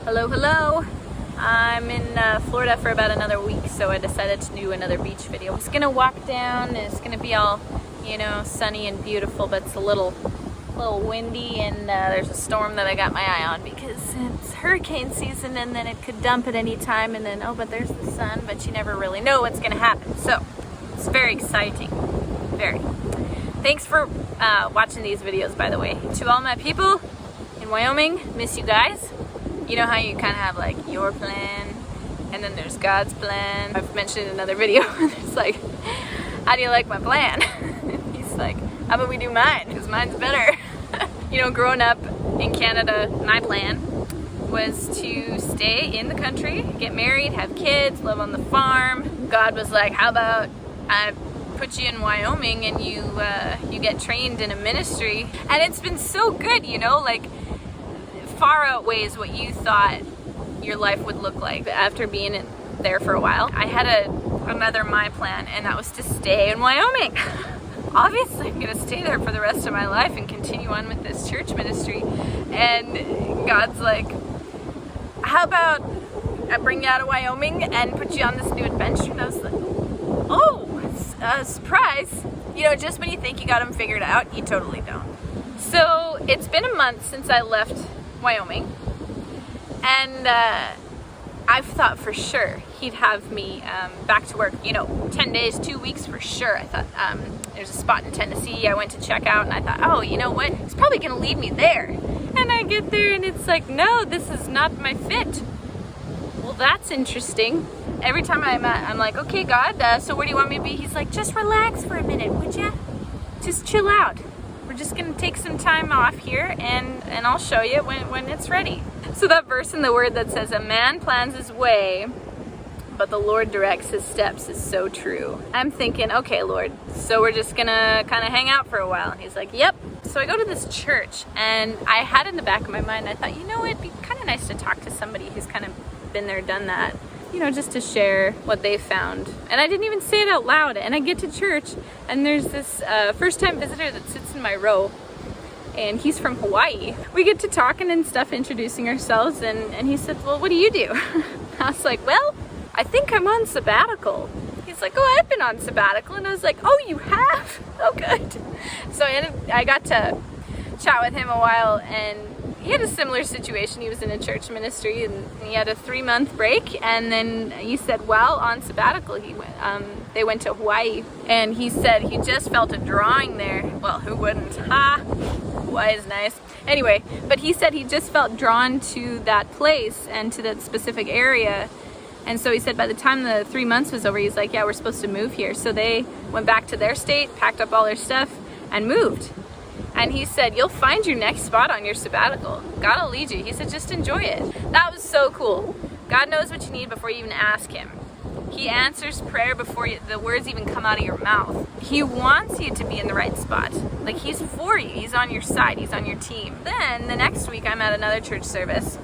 Hello, hello. I'm in Florida for about another week, so I decided to do another beach video. I'm just gonna walk down and it's gonna be all, sunny and beautiful, but it's a little windy and there's a storm that I got my eye on because it's hurricane season and then it could dump at any time and then, but there's the sun, but you never really know what's gonna happen. So it's very exciting, very. Thanks for watching these videos, by the way. To all my people in Wyoming, miss you guys. You know how you kind of have like your plan and then there's God's plan. I've mentioned in another video, it's like, how do you like my plan? He's like, how about we do mine? Because mine's better. Growing up in Canada, my plan was to stay in the country, get married, have kids, live on the farm. God was like, how about I put you in Wyoming and you get trained in a ministry? And it's been so good, far outweighs what you thought your life would look like after being there for a while. I had another my plan, and that was to stay in Wyoming. Obviously, I'm gonna stay there for the rest of my life and continue on with this church ministry. And God's like, how about I bring you out of Wyoming and put you on this new adventure? And I was like, oh, surprise. Just when you think you got them figured out, you totally don't. So it's been a month since I left Wyoming, and I've thought for sure he'd have me back to work, 10 days, 2 weeks for sure. I thought there's a spot in Tennessee I went to check out, and I thought, oh, you know what, he's probably gonna lead me there. And I get there and it's like, no, this is not my fit. Well, that's interesting. Every time I'm like, okay, God, so where do you want me to be? He's like, just relax for a minute, would ya? Just chill out. We're just gonna take some time off here and I'll show you when it's ready. So that verse in the Word that says, a man plans his way, but the Lord directs his steps is so true. I'm thinking, okay, Lord, so we're just gonna kind of hang out for a while. And he's like, yep. So I go to this church, and I had in the back of my mind, I thought, it'd be kind of nice to talk to somebody who's kind of been there, done that. Just to share what they found. And I didn't even say it out loud. And I get to church, and there's this first-time visitor that sits in my row, and he's from Hawaii. We get to talking and stuff, introducing ourselves, and he said, well, what do you do? I was like, well, I think I'm on sabbatical. He's like, oh, I've been on sabbatical. And I was like, oh, you have? Oh, good. So I got to chat with him a while, and he had a similar situation. He was in a church ministry and he had a 3-month break, and then he said while on sabbatical they went to Hawaii, and he said he just felt a drawing there. Well, who wouldn't? Hawaii is nice. Anyway, but he said he just felt drawn to that place and to that specific area. And so he said by the time the 3 months was over, he's like, yeah, we're supposed to move here. So they went back to their state, packed up all their stuff, and moved. And he said, you'll find your next spot on your sabbatical. God will lead you. He said, just enjoy it. That was so cool. God knows what you need before you even ask him. He answers prayer before the words even come out of your mouth. He wants you to be in the right spot. Like, he's for you. He's on your side. He's on your team. Then the next week I'm at another church service.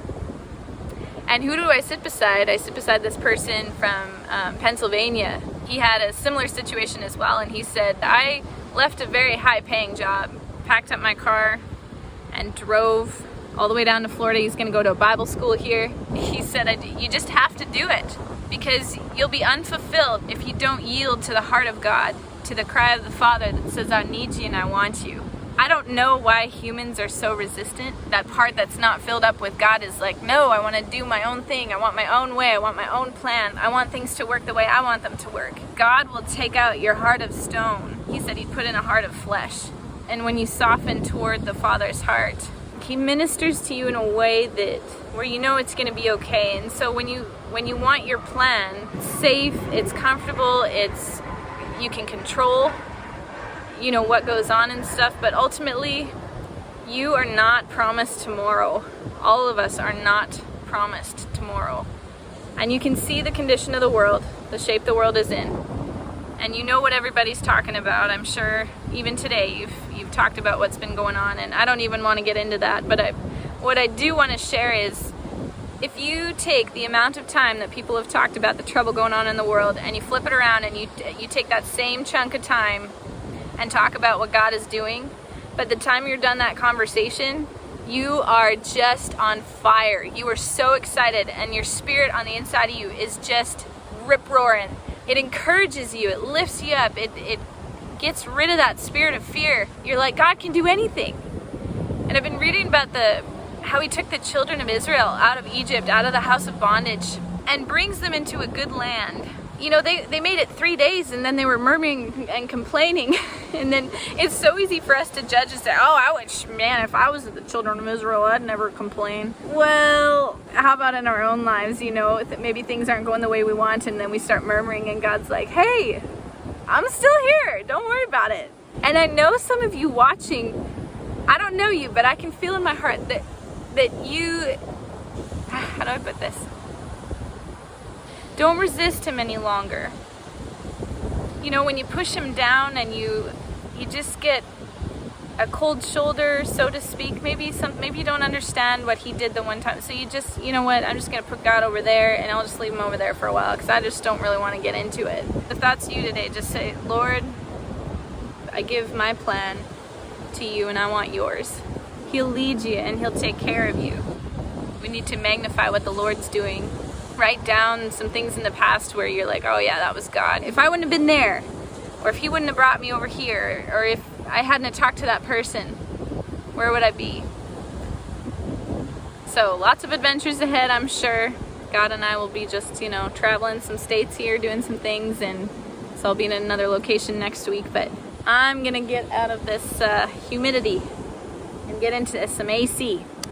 And who do I sit beside? I sit beside this person from Pennsylvania. He had a similar situation as well. And he said, I left a very high-paying job, packed up my car and drove all the way down to Florida. He's gonna go to a Bible school here. He said, you just have to do it because you'll be unfulfilled if you don't yield to the heart of God, to the cry of the Father that says, I need you and I want you. I don't know why humans are so resistant. That part that's not filled up with God is like, no, I want to do my own thing. I want my own way. I want my own plan. I want things to work the way I want them to work. God will take out your heart of stone. He said he'd put in a heart of flesh. And when you soften toward the Father's heart, he ministers to you in a way where you know it's going to be okay. And so when you want your plan, it's safe, it's comfortable, you can control, what goes on and stuff. But ultimately, you are not promised tomorrow. All of us are not promised tomorrow. And you can see the condition of the world, the shape the world is in. And you know what everybody's talking about. I'm sure even today you've talked about what's been going on, and I don't even want to get into that. But what I do want to share is, if you take the amount of time that people have talked about the trouble going on in the world, and you flip it around and you take that same chunk of time and talk about what God is doing, but the time you're done that conversation, You are just on fire. You are so excited, and your spirit on the inside of you is just rip-roaring. It encourages you, it lifts you up, it gets rid of that spirit of fear. You're like, God can do anything. And I've been reading about how he took the children of Israel out of Egypt, out of the house of bondage, and brings them into a good land. You know, they made it 3 days, and then they were murmuring and complaining. And then it's so easy for us to judge and say, oh, I wish, man, if I was the children of Israel, I'd never complain. Well, how about in our own lives, you know, that maybe things aren't going the way we want, and then we start murmuring, and God's like, hey, I'm still here, don't worry about it. And I know some of you watching, I don't know you, but I can feel in my heart that you, how do I put this? Don't resist him any longer. You know, when you push him down and you just get a cold shoulder, so to speak. Maybe you don't understand what he did the one time. So you just, you know what, I'm just going to put God over there, and I'll just leave him over there for a while because I just don't really want to get into it. If that's you today, just say, Lord, I give my plan to you and I want yours. He'll lead you and he'll take care of you. We need to magnify what the Lord's doing. Write down some things in the past where you're like, oh yeah, that was God. If I wouldn't have been there, or if he wouldn't have brought me over here, or if I hadn't have talked to that person, where would I be? So lots of adventures ahead, I'm sure. God and I will be just, you know, traveling some states here, doing some things, and so I'll be in another location next week, but I'm gonna get out of this humidity and get into some AC.